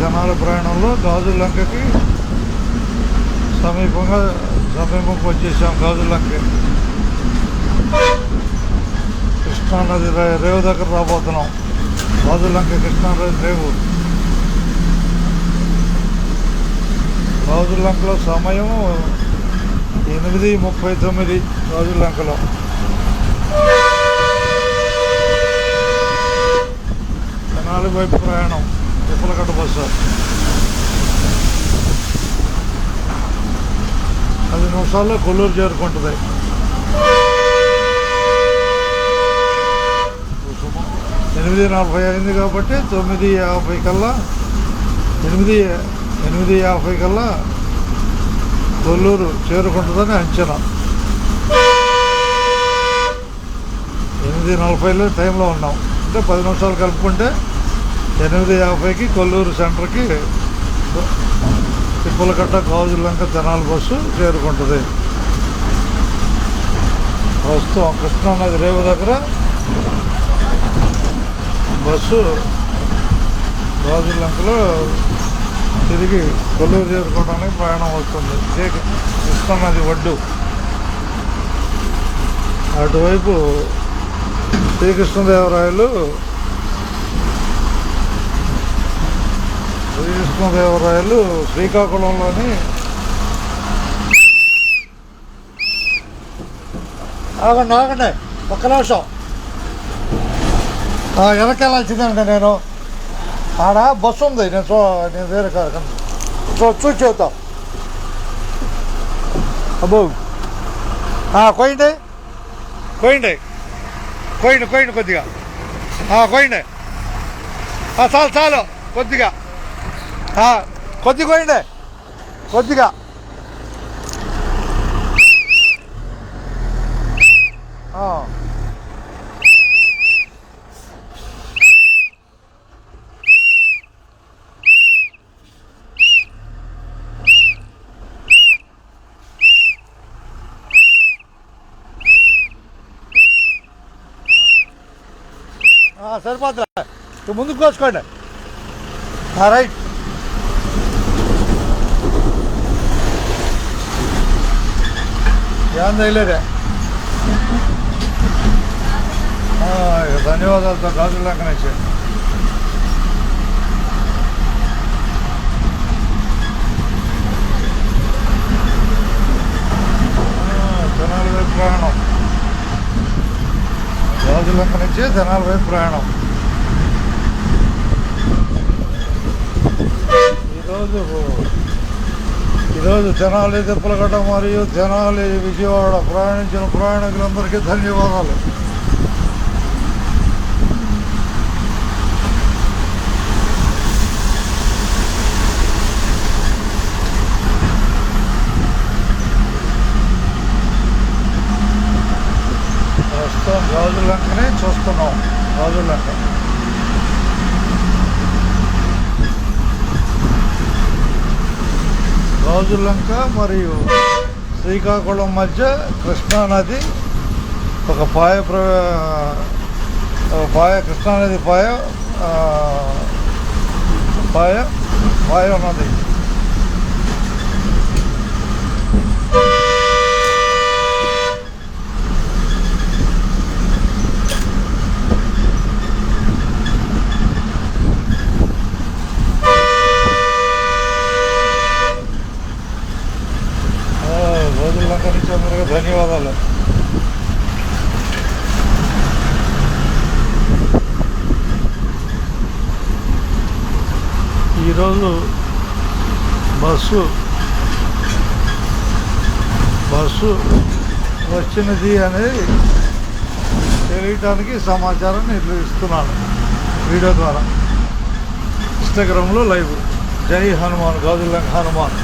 తెనాలి ప్రయాణంలో గాజులంకకి సమీపంకి వచ్చేసాం. గాజులంక కృష్ణానది రేవు దగ్గర రాబోతున్నాం. గాజులంక కృష్ణానది రేవు. గాజులంకలో సమయం 8:39 గాజులంకలో. తెనాలి వైపు ప్రయాణం తిప్పలకట్ట బస్సు. 10 నిమిషాల్లో కొల్లూరు చేరుకుంటుంది. 8:40 అయింది కాబట్టి 9:50 కల్లా 8:50 కల్లా కొల్లూరు చేరుకుంటుందని అంచనా. 8:40 టైంలో ఉన్నాం. అంటే 10 నిమిషాలు కలుపుకుంటే 8:50కి కొల్లూరు సెంటర్కి తిప్పలకట్ట గాజులంక తెనాలి బస్సు చేరుకుంటుంది. ప్రస్తుతం కృష్ణానది రేవు దగ్గర బస్సు గాజులంకలో తిరిగి కొల్లూరు చేరుకోవడానికి ప్రయాణం అవుతుంది. కృష్ణానది ఒడ్డు అటువైపు శ్రీకృష్ణదేవరాయలు శ్రీకాకుళంలోని ఆగండి ఒక్క నిమిషం. వెనక్కి వెళ్ళాల్సిందండి. నేను ఆడ బస్సు ఉంది. నేను వేరే కాదు చూసి చెబుతా. అబ్బో కోయండి కొద్దిగా కోయండి. చాలు కొద్దిగా కోయండి కొద్దిగా. సరిపోతుందా? ముందుకు కోసుకోండి. రైట్. ఏం చేయలేదే. ధన్యవాదాలతో గాజులంక నుంచి తెనాలి వైపు ప్రయాణం. గాజులంక నుంచి తెనాలి వైపు ప్రయాణం. ఈరోజు తెనాలి తిప్పలకట్ట మరియు తెనాలి విజయవాడ ప్రయాణించిన ప్రయాణికులందరికీ ధన్యవాదాలు. ప్రస్తుతం గాజులంకనే చూస్తున్నాం. గాజులంక మరియు శ్రీకాకుళం మధ్య కృష్ణానది ఒక కృష్ణానది పాయ ఉన్నది. గాజులంక నుంచి అందరికీ ధన్యవాదాలు. ఈరోజు బస్సు వచ్చినది అనేది తెలియటానికి సమాచారాన్ని ఇస్తున్నాను వీడియో ద్వారా. ఇన్స్టాగ్రామ్లో లైవ్. జై హనుమాన్. గాజులంక హనుమాన్.